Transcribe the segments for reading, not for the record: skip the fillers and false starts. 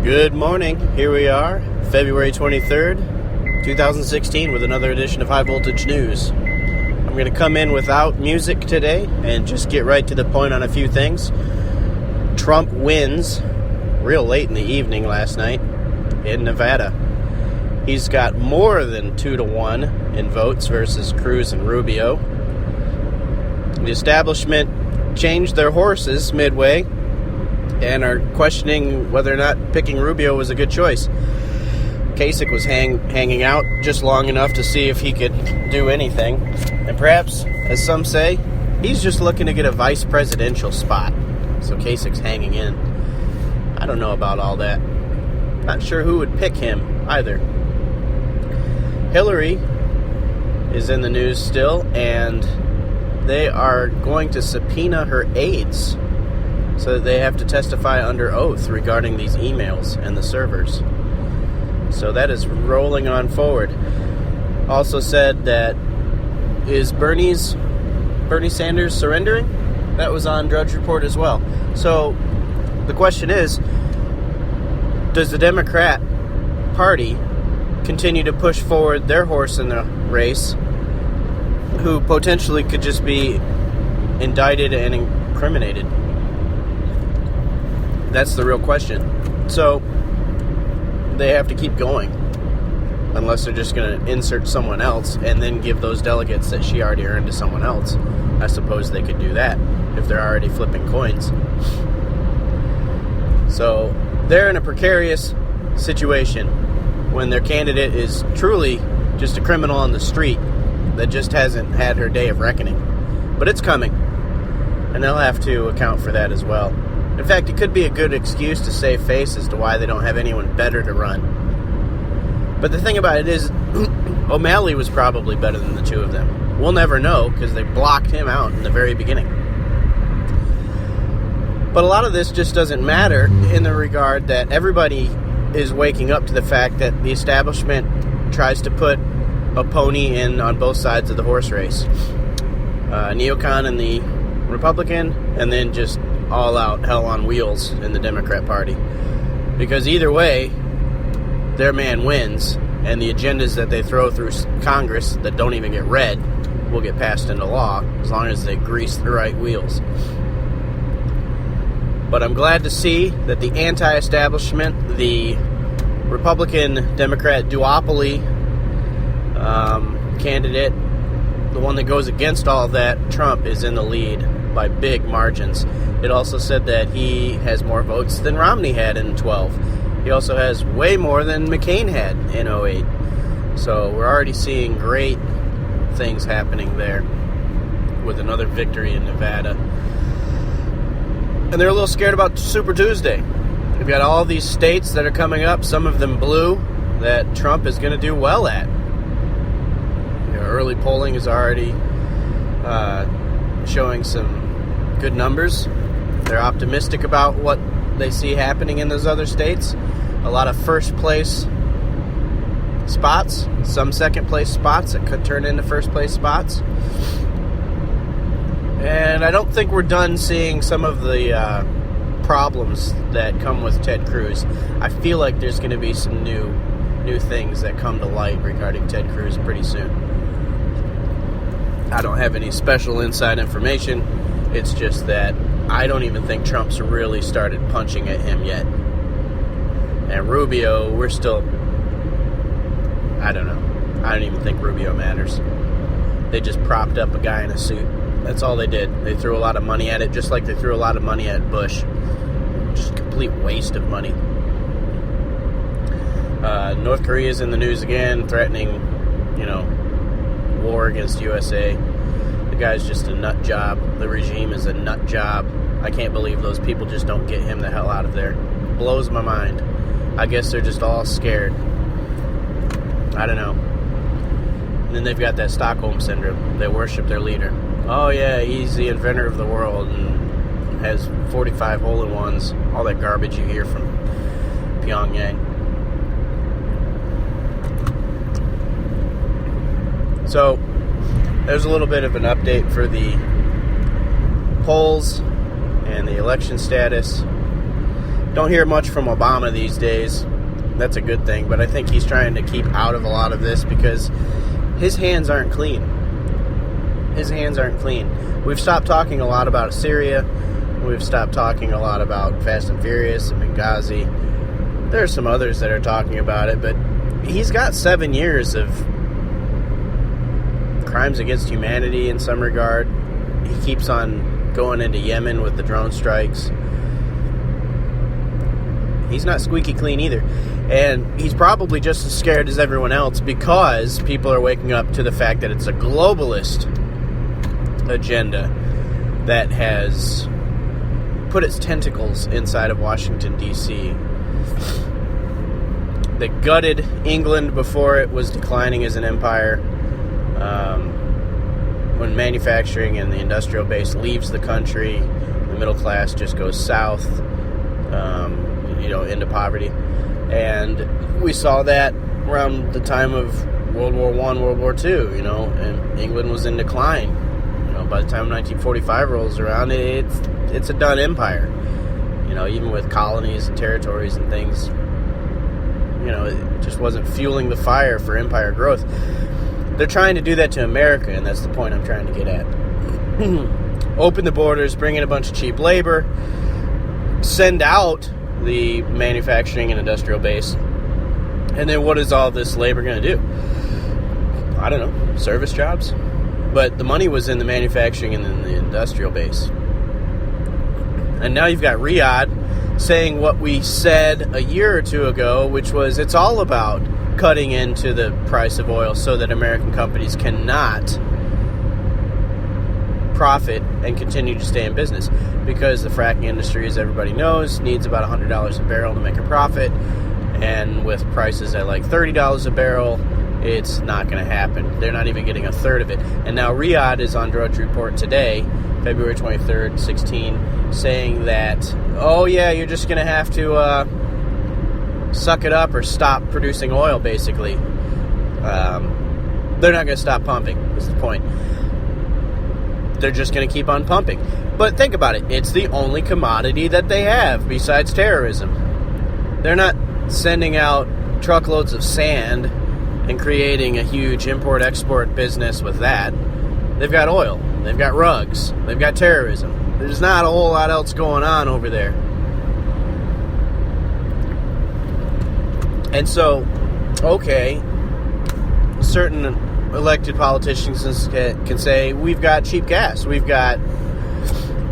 Good morning. Here we are, February 23rd, 2016, with another edition of High Voltage News. I'm going to come in without music today and just get right to the point on a few things. Trump wins real late in the evening last night in Nevada. He's got more than 2-1 in votes versus Cruz and Rubio. The establishment changed their horses midway and are questioning whether or not picking Rubio was a good choice. Kasich was hanging out just long enough to see if he could do anything. And perhaps, as some say, he's just looking to get a vice presidential spot. So Kasich's hanging in. I don't know about all that. Not sure who would pick him either. Hillary is in the news still, and they are going to subpoena her aides so that they have to testify under oath regarding these emails and the servers. So that is rolling on forward. Also said that, is Bernie Sanders surrendering? That was on Drudge Report as well. So the question is, does the Democrat Party continue to push forward their horse in the race, who potentially could just be indicted and incriminated? That's the real question. So they have to keep going, unless they're just going to insert someone else and then give those delegates that she already earned to someone else. I suppose they could do that if they're already flipping coins. So they're in a precarious situation when their candidate is truly just a criminal on the street that just hasn't had her day of reckoning. But it's coming, and they'll have to account for that as well. In fact, it could be a good excuse to save face as to why they don't have anyone better to run. But the thing about it is, O'Malley was probably better than the two of them. We'll never know because they blocked him out in the very beginning. But a lot of this just doesn't matter in the regard that everybody is waking up to the fact that the establishment tries to put a pony in on both sides of the horse race. Neocon in the Republican, and then just all-out hell on wheels in the Democrat Party. Because either way, their man wins, and the agendas that they throw through Congress that don't even get read will get passed into law, as long as they grease the right wheels. But I'm glad to see that the anti-establishment, the Republican-Democrat duopoly candidate, the one that goes against all of that, Trump, is in the lead by big margins. It also said that he has more votes than Romney had in 2012. He also has way more than McCain had in 2008. So we're already seeing great things happening there with another victory in Nevada. And they're a little scared about Super Tuesday. We've got all these states that are coming up, some of them blue, that Trump is going to do well at. Early polling is already showing some good numbers. They're optimistic about what they see happening in those other states. A lot of first place spots, some second place spots that could turn into first place spots. And I don't think we're done seeing some of the problems that come with Ted Cruz. I feel like there's going to be some new things that come to light regarding Ted Cruz pretty soon. I don't have any special inside information. It's just that I don't even think Trump's really started punching at him yet. And Rubio, we're still... I don't know. I don't even think Rubio matters. They just propped up a guy in a suit. That's all they did. They threw a lot of money at it, just like they threw a lot of money at Bush. Just a complete waste of money. North Korea's in the news again, threatening, war against USA. The guy's just a nut job. The regime is a nut job. I can't believe those people just don't get him the hell out of there. Blows my mind. I guess they're just all scared. I don't know. And then they've got that Stockholm Syndrome. They worship their leader. Oh yeah, he's the inventor of the world and has 45 hole-in-ones. All that garbage you hear from Pyongyang. So, there's a little bit of an update for the polls and the election status. Don't hear much from Obama these days. That's a good thing, but I think he's trying to keep out of a lot of this because his hands aren't clean. His hands aren't clean. We've stopped talking a lot about Syria. We've stopped talking a lot about Fast and Furious and Benghazi. There are some others that are talking about it, but he's got 7 years of crimes against humanity in some regard. He keeps on going into Yemen with the drone strikes. He's not squeaky clean either. And he's probably just as scared as everyone else because people are waking up to the fact that it's a globalist agenda that has put its tentacles inside of Washington, D.C. That gutted England before it was declining as an empire. When manufacturing and the industrial base leaves the country, the middle class just goes south, into poverty. And we saw that around the time of World War I, World War II, and England was in decline. By the time 1945 rolls around, it's a done empire. Even with colonies and territories and things, it just wasn't fueling the fire for empire growth. They're trying to do that to America, and that's the point I'm trying to get at. Open the borders, bring in a bunch of cheap labor, send out the manufacturing and industrial base, and then what is all this labor going to do? I don't know, service jobs? But the money was in the manufacturing and in the industrial base. And now you've got Riyadh saying what we said a year or two ago, which was it's all about cutting into the price of oil so that American companies cannot profit and continue to stay in business. Because the fracking industry, as everybody knows, needs about $100 a barrel to make a profit. And with prices at like $30 a barrel, it's not going to happen. They're not even getting a third of it. And now Riyadh is on Drudge Report today, February 23rd, 16, saying that, oh yeah, you're just going to have to suck it up or stop producing oil, basically. They're not going to stop pumping, is the point. They're just going to keep on pumping. But think about it. It's the only commodity that they have besides terrorism. They're not sending out truckloads of sand and creating a huge import-export business with that. They've got oil. They've got rugs. They've got terrorism. There's not a whole lot else going on over there. And so, okay, certain elected politicians can say, we've got cheap gas. We've got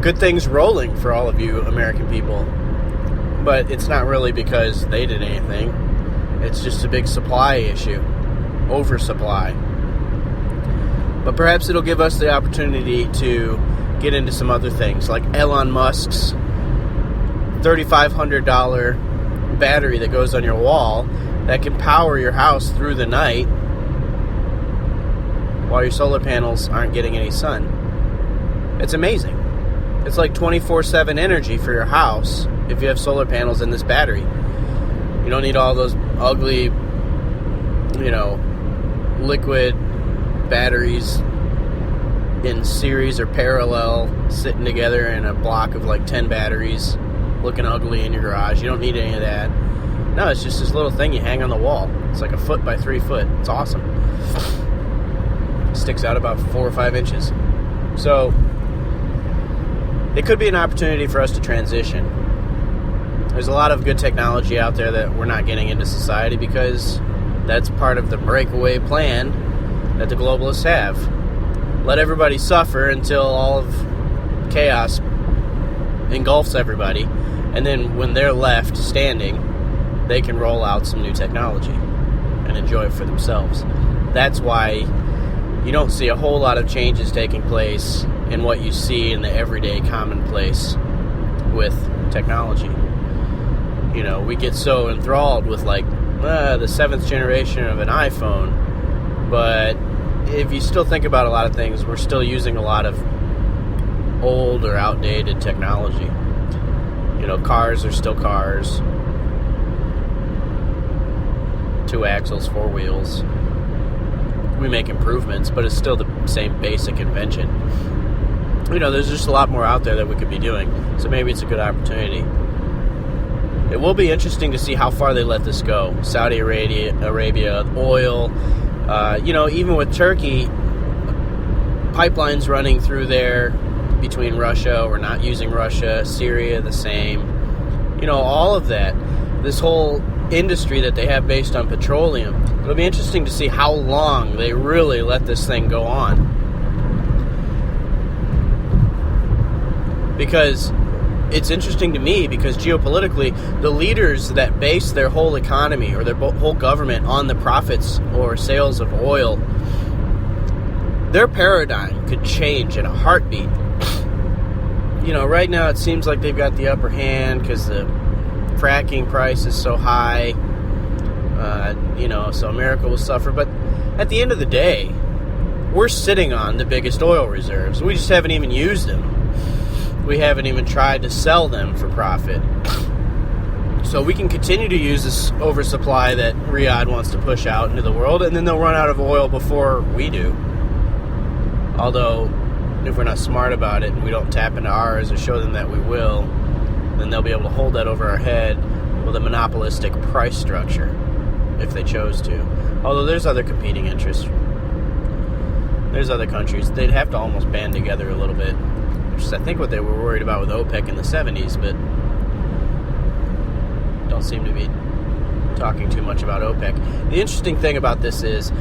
good things rolling for all of you American people. But it's not really because they did anything. It's just a big supply issue. Oversupply. But perhaps it'll give us the opportunity to get into some other things, like Elon Musk's $3,500 battery that goes on your wall that can power your house through the night while your solar panels aren't getting any sun. It's amazing. It's like 24/7 energy for your house if you have solar panels in this battery. You don't need all those ugly, liquid batteries in series or parallel sitting together in a block of like 10 batteries looking ugly in your garage. You don't need any of that. No, it's just this little thing you hang on the wall. It's like 1 foot by 3 foot. It's awesome. It sticks out about 4 or 5 inches. So it could be an opportunity for us to transition. There's a lot of good technology out there that we're not getting into society because that's part of the breakaway plan that the globalists have. Let everybody suffer until all of chaos engulfs everybody, and then when they're left standing, they can roll out some new technology and enjoy it for themselves. That's why you don't see a whole lot of changes taking place in what you see in the everyday commonplace with technology. We get so enthralled with the 7th generation of an iPhone, but if you still think about a lot of things, we're still using a lot of old or outdated technology. Cars are still cars. 2 axles, 4 wheels. We make improvements, but it's still the same basic invention. There's just a lot more out there that we could be doing. So maybe it's a good opportunity. It will be interesting to see how far they let this go. Saudi Arabia, oil, even with Turkey, pipelines running through there between Russia or not using Russia, Syria the same. All of that. This whole industry that they have based on petroleum. It'll be interesting to see how long they really let this thing go on. Because it's interesting to me because geopolitically, the leaders that base their whole economy or their whole government on the profits or sales of oil, their paradigm could change in a heartbeat. Right now it seems like they've got the upper hand because the fracking price is so high, so America will suffer. But at the end of the day, we're sitting on the biggest oil reserves. We just haven't even used them. We haven't even tried to sell them for profit. So we can continue to use this oversupply that Riyadh wants to push out into the world, and then they'll run out of oil before we do. Although, if we're not smart about it and we don't tap into ours or show them that we will, then they'll be able to hold that over our head with a monopolistic price structure, if they chose to. Although there's other competing interests. There's other countries. They'd have to almost band together a little bit, which is I think what they were worried about with OPEC in the 70s, but don't seem to be talking too much about OPEC. The interesting thing about this is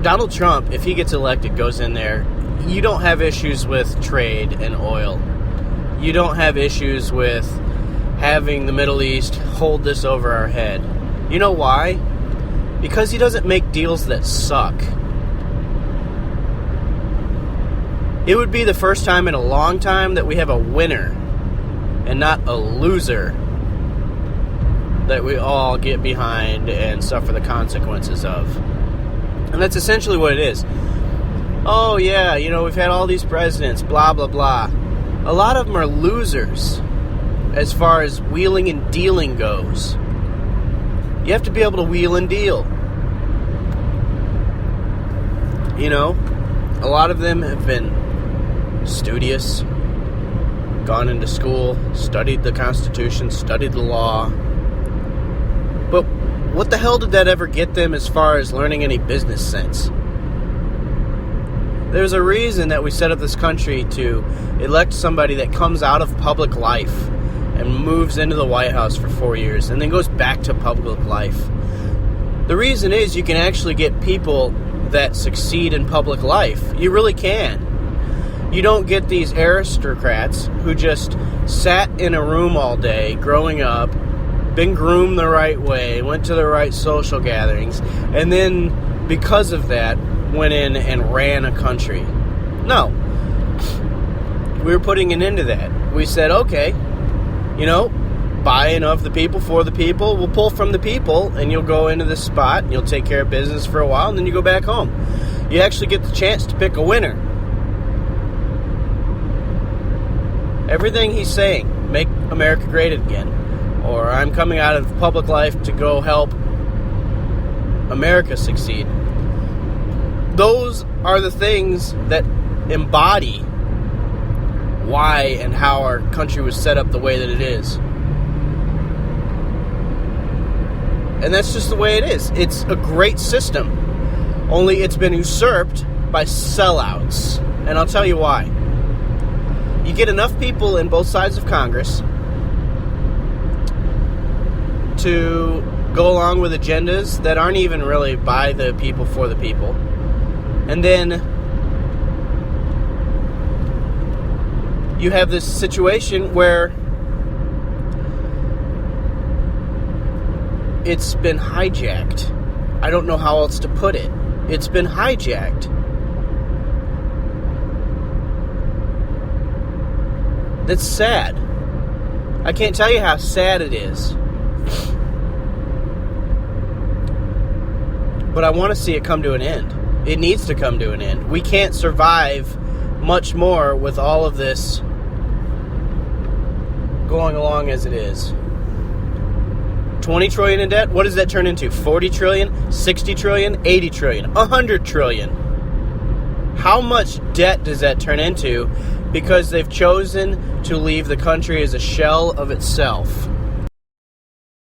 Donald Trump, if he gets elected, goes in there, you don't have issues with trade and oil. You don't have issues with having the Middle East hold this over our head. You know why? Because he doesn't make deals that suck. It would be the first time in a long time that we have a winner and not a loser that we all get behind and suffer the consequences of. And that's essentially what it is. Oh yeah, we've had all these presidents, blah, blah, blah. A lot of them are losers as far as wheeling and dealing goes. You have to be able to wheel and deal. A lot of them have been studious, gone into school, studied the Constitution, studied the law. But what the hell did that ever get them as far as learning any business sense? There's a reason that we set up this country to elect somebody that comes out of public life and moves into the White House for 4 years and then goes back to public life. The reason is you can actually get people that succeed in public life. You really can. You don't get these aristocrats who just sat in a room all day growing up, been groomed the right way, went to the right social gatherings, and then because of that went in and ran a country. No. We were putting an end to that. We said, okay, buying of the people for the people, we'll pull from the people, and you'll go into this spot, and you'll take care of business for a while, and then you go back home. You actually get the chance to pick a winner. Everything he's saying, make America great again, or I'm coming out of public life to go help America succeed. Those are the things that embody why and how our country was set up the way that it is. And that's just the way it is. It's a great system. Only it's been usurped by sellouts. And I'll tell you why. You get enough people in both sides of Congress to go along with agendas that aren't even really by the people for the people. And then you have this situation where it's been hijacked. I don't know how else to put it. It's been hijacked. That's sad. I can't tell you how sad it is. But I want to see it come to an end. It needs to come to an end. We can't survive much more with all of this going along as it is. 20 trillion in debt? What does that turn into? 40 trillion? 60 trillion? 80 trillion? 100 trillion? How much debt does that turn into because they've chosen to leave the country as a shell of itself?